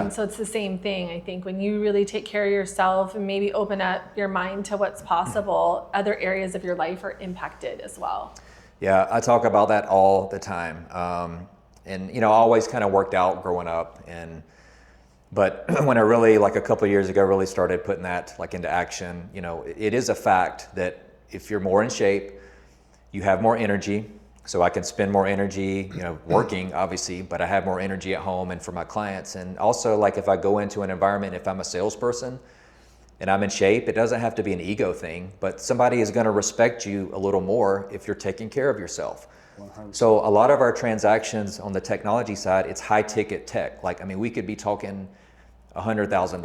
And so it's the same thing, I think, when you really take care of yourself and maybe open up your mind to what's possible, other areas of your life are impacted as well. Yeah, I talk about that all the time. And, I always kind of worked out growing up. But when I really, like a couple of years ago, really started putting that like into action, it is a fact that if you're more in shape, you have more energy. So I can spend more energy, working obviously, but I have more energy at home and for my clients. And also, like, if I go into an environment, if I'm a salesperson and I'm in shape, it doesn't have to be an ego thing, but somebody is going to respect you a little more if you're taking care of yourself. 100%. So a lot of our transactions on the technology side, it's high ticket tech. Like, we could be talking $100,000, $200,000,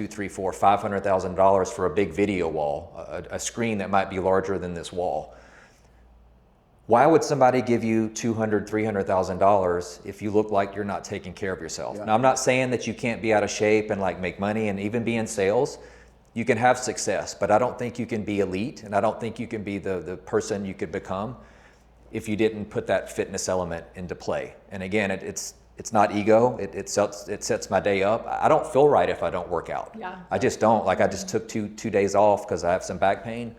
$300,000, $400,000, $500,000 for a big video wall, a screen that might be larger than this wall. Why would somebody give you $200,000, $300,000 if you look like you're not taking care of yourself? Yeah. Now, I'm not saying that you can't be out of shape and like make money and even be in sales. You can have success, but I don't think you can be elite, and I don't think you can be the person you could become if you didn't put that fitness element into play. And again, it's not ego. It sets my day up. I don't feel right if I don't work out. Yeah. I just don't. Like, I just took two days off because I have some back pain.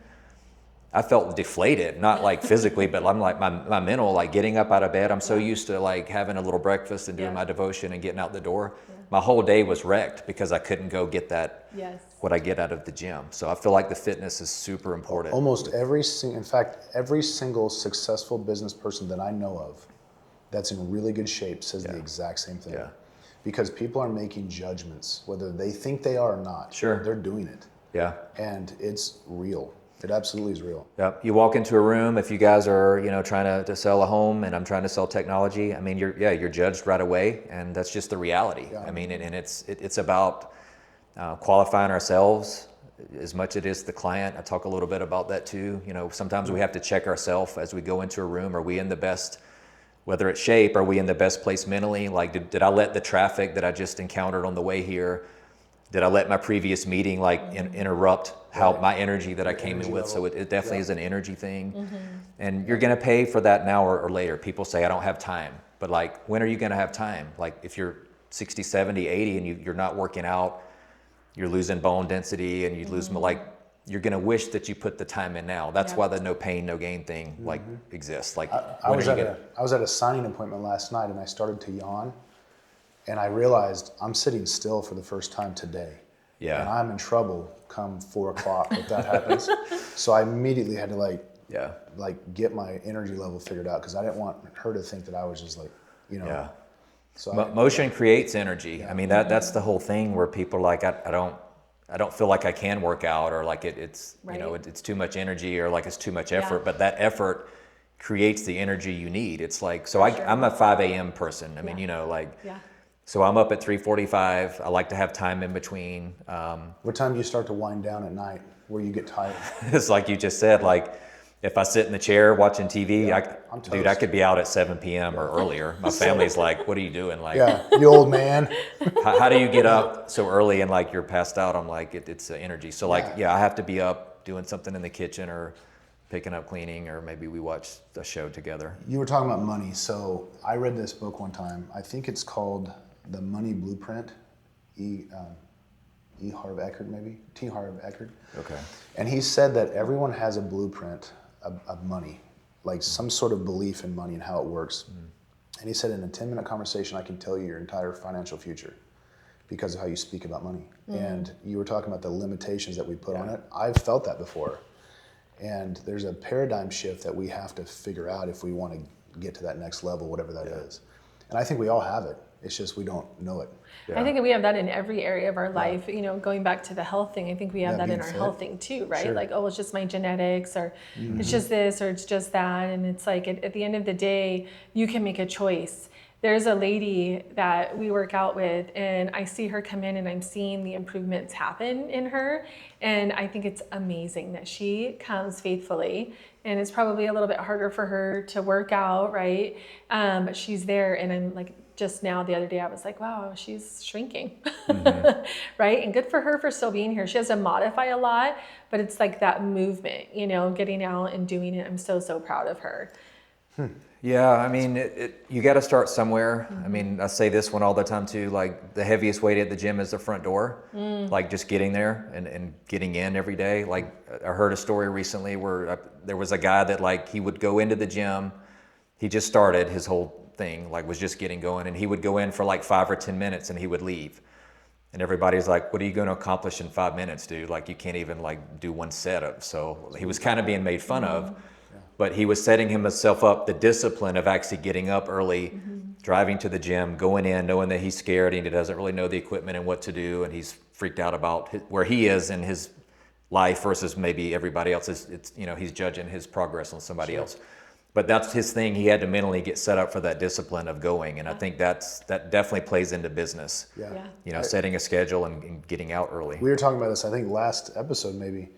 I felt deflated, not like physically, but I'm like my mental, like getting up out of bed. I'm so used to like having a little breakfast and doing my devotion and getting out the door. Yeah. My whole day was wrecked because I couldn't go get that, what I get out of the gym. So I feel like the fitness is super important. Almost every single successful business person that I know of that's in really good shape says the exact same thing. Yeah. Because people are making judgments, whether they think they are or not. Sure. They're doing it. Yeah. And it's real. It absolutely is real. Yep. You walk into a room, if you guys are, trying to sell a home and I'm trying to sell technology, you're judged right away, and that's just the reality. Yeah. And it's about qualifying ourselves as much as it is the client. I talk a little bit about that too. Sometimes we have to check ourselves as we go into a room. Are we in the best, whether it's shape, are we in the best place mentally? Like, did I let the traffic that I just encountered on the way here, did I let my previous meeting interrupt my energy that I came in with? So it definitely is an energy thing. Mm-hmm. And you're going to pay for that now or later. People say, I don't have time. But like, when are you going to have time? Like, if you're 60, 70, 80 and you're not working out, you're losing bone density and you lose, you're going to wish that you put the time in now. That's why the no pain, no gain thing exists. Like, I was at a signing appointment last night and I started to yawn. And I realized I'm sitting still for the first time today. Yeah. And I'm in trouble come 4 o'clock if that happens. So I immediately had to get my energy level figured out because I didn't want her to think that I was just Yeah. So motion creates energy. Yeah. That's the whole thing where people are like, I don't feel like I can work out, or like it's it's too much energy, or like it's too much effort. Yeah. But that effort creates the energy you need. It's like, so I'm a 5 a.m. person. So I'm up at 3:45. I like to have time in between. What time do you start to wind down at night where you get tired? It's like you just said, like if I sit in the chair watching TV, I could be out at 7 p.m. or earlier. My family's like, what are you doing? Like, you old man. how do you get up so early and like you're passed out? I'm like, it's energy. So I have to be up doing something in the kitchen or picking up cleaning, or maybe we watch a show together. You were talking about money. So I read this book one time. I think it's called The Money Blueprint, T. Harv Eckert. Okay. And he said that everyone has a blueprint of money, like some sort of belief in money and how it works. Mm. And he said, in a 10-minute conversation, I can tell you your entire financial future because of how you speak about money. Mm. And you were talking about the limitations that we put on it. I've felt that before. And there's a paradigm shift that we have to figure out if we want to get to that next level, whatever that is. And I think we all have it. It's just we don't know it. Yeah. I think we have that in every area of our life. Going back to the health thing, I think we have that in our health thing too, right? Sure. Like, it's just my genetics, or it's just this, or it's just that. And it's like, at the end of the day, you can make a choice. There's a lady that we work out with, and I see her come in and I'm seeing the improvements happen in her. And I think it's amazing that she comes faithfully, and it's probably a little bit harder for her to work out, right? But she's there, and I'm like, just now the other day I was like, wow, she's shrinking, right? And good for her for still being here. She has to modify a lot, but it's like that movement, getting out and doing it. I'm so proud of her. Yeah, I mean, you got to start somewhere. I mean, I say this one all the time too, like the heaviest weight at the gym is the front door, like just getting there and getting in every day. Like I heard a story recently where there was a guy that like he would go into the gym, he just started his whole thing, like was just getting going, and he would go in for like 5 or 10 minutes and he would leave. And everybody's like, what are you going to accomplish in 5 minutes, dude? Like you can't even like do one setup. So he was kind of being made fun of. But he was setting himself up the discipline of actually getting up early, driving to the gym, going in, knowing that he's scared and he doesn't really know the equipment and what to do, and he's freaked out about where he is in his life versus maybe everybody else. It's he's judging his progress on somebody else. But that's his thing. He had to mentally get set up for that discipline of going, and I think that definitely plays into business. Setting a schedule and getting out early. We were talking about this, I think, last episode maybe,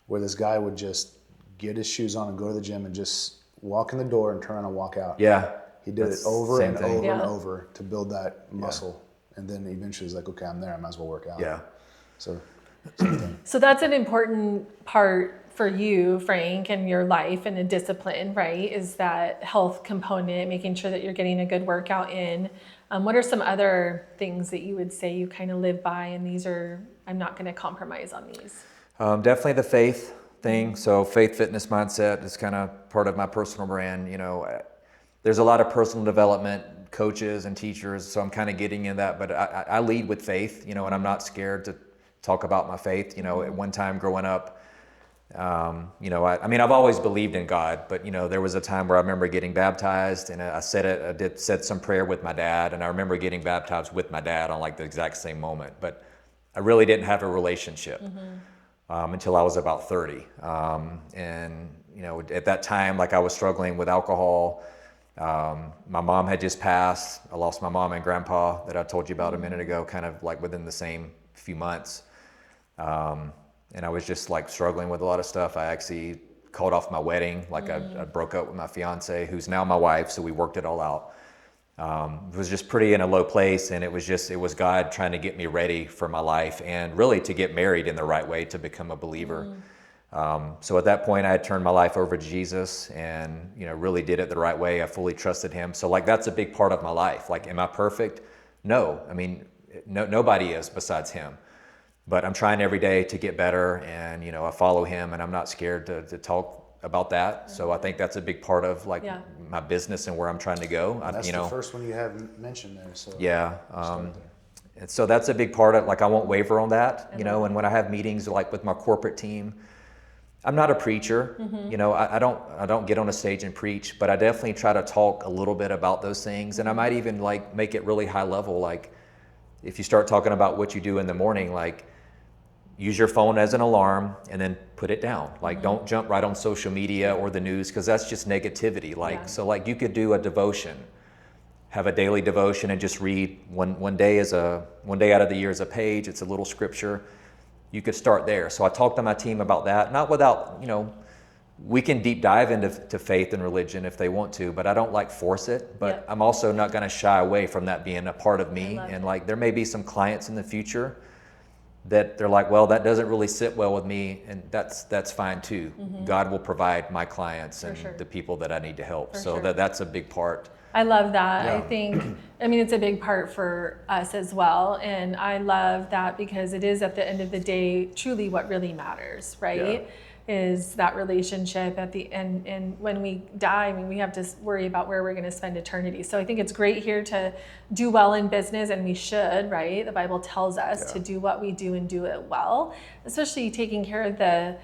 where this guy would just get his shoes on and go to the gym and just walk in the door and turn around and walk out. Yeah. He did it over and over Yeah. and over to build that muscle. And then eventually he's like, okay, I'm there. I might as well work out. Yeah. So, same thing. So that's an important part for you, Frank, in your life and a discipline, right? Is that health component, making sure that you're getting a good workout in. What are some other things that you would say you kind of live by, and these are, I'm not going to compromise on these? Definitely the faith thing. So faith, fitness, mindset is kind of part of my personal brand. There's a lot of personal development coaches and teachers, so I'm kind of getting in that, but I lead with faith, and I'm not scared to talk about my faith. At one time growing up, I've always believed in God, but there was a time where I remember getting baptized, and I said some prayer with my dad, and I remember getting baptized with my dad on like the exact same moment, but I really didn't have a relationship. Until I was about 30. At that time, like I was struggling with alcohol. My mom had just passed. I lost my mom and grandpa that I told you about a minute ago, kind of like within the same few months. And I was just like struggling with a lot of stuff. I actually called off my wedding. Like I broke up with my fiance, who's now my wife. So we worked it all out. It was just pretty in a low place, and it was God trying to get me ready for my life and really to get married in the right way to become a believer. So at that point I had turned my life over to Jesus and, really did it the right way. I fully trusted him. So like, that's a big part of my life. Like, am I perfect? No, I mean, nobody is besides him, but I'm trying every day to get better, and, I follow him, and I'm not scared to talk about that. So I think that's a big part of like my business and where I'm trying to go. That's the first one you have mentioned there. So yeah. And so that's a big part of, like, I won't waver on that, and when I have meetings like with my corporate team, I'm not a preacher, I don't get on a stage and preach, but I definitely try to talk a little bit about those things. And I might even like make it really high level. Like if you start talking about what you do in the morning, like use your phone as an alarm and then put it down. Like don't jump right on social media or the news, because that's just negativity. So like you could do a devotion, have a daily devotion and just read one day out of the year as a page. It's a little scripture. You could start there. So I talked to my team about that, not without, we can deep dive into faith and religion if they want to, but I don't like force it. But I'm also not going to shy away from that being a part of me. And like, there may be some clients in the future that they're like, well, that doesn't really sit well with me, and that's fine too. God will provide my clients and the people that I need to help. That's a big part. I love that. I think, it's a big part for us as well. And I love that because it is, at the end of the day, truly what really matters, right? Is that relationship at the end. And when we die, we have to worry about where we're going to spend eternity. So I think it's great here to do well in business, and we should, right? The Bible tells us to do what we do and do it well, especially taking care of the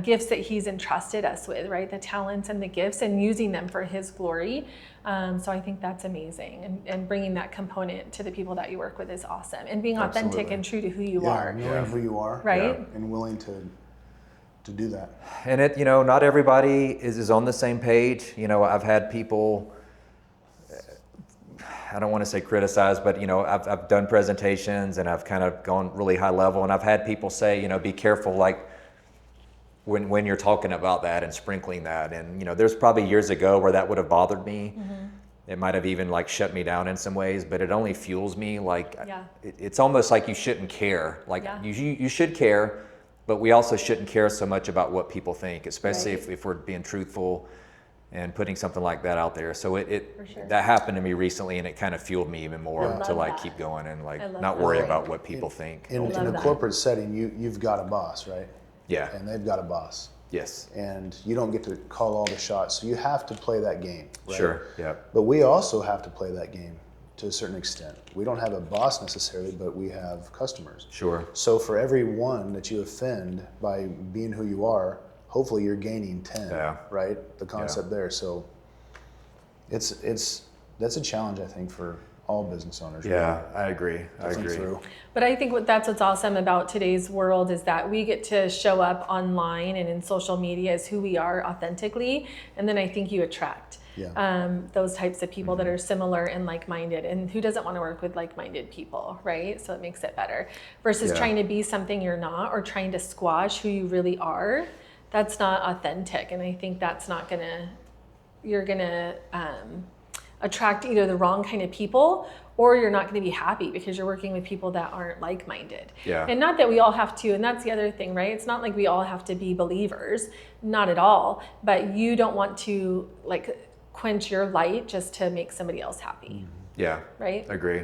gifts that he's entrusted us with, right? The talents and the gifts, and using them for his glory. So I think that's amazing. And bringing that component to the people that you work with is awesome. And being authentic and true to who you are. Knowing who you are. Right. And willing to do that. And it, not everybody is on the same page. I've had people, I don't want to say criticize, but I've done presentations and I've kind of gone really high level, and I've had people say, be careful, like when you're talking about that and sprinkling that. And there's probably years ago where that would have bothered me. It might have even like shut me down in some ways, but it only fuels me. Like it's almost like you shouldn't care. Like you should care, but we also shouldn't care so much about what people think, especially if we're being truthful. and putting something like that out there. So For sure. that happened to me recently, and it kind of fueled me even more to like keep going and like not worry about what people think. In a corporate setting, you've got a boss, right? Yeah. And they've got a boss. Yes. And you don't get to call all the shots, so you have to play that game, right? Sure. Yeah. But we also have to play that game to a certain extent. We don't have a boss necessarily, but we have customers. Sure. So for every one that you offend by being who you are, hopefully you're gaining 10, right? The concept there. So that's a challenge, I think, for all business owners. Yeah, I agree. But I think that's what's awesome about today's world is that we get to show up online and in social media as who we are authentically. And then I think you attract those types of people that are similar and like-minded. And who doesn't want to work with like-minded people, right? So it makes it better. Versus trying to be something you're not or trying to squash who you really are. That's not authentic. And I think that's not you're gonna attract either the wrong kind of people or you're not going to be happy because you're working with people that aren't like-minded. Yeah. And not that we all have to, and that's the other thing, right? It's not like we all have to be believers, not at all, but you don't want to like quench your light just to make somebody else happy. Yeah. Right? Agree.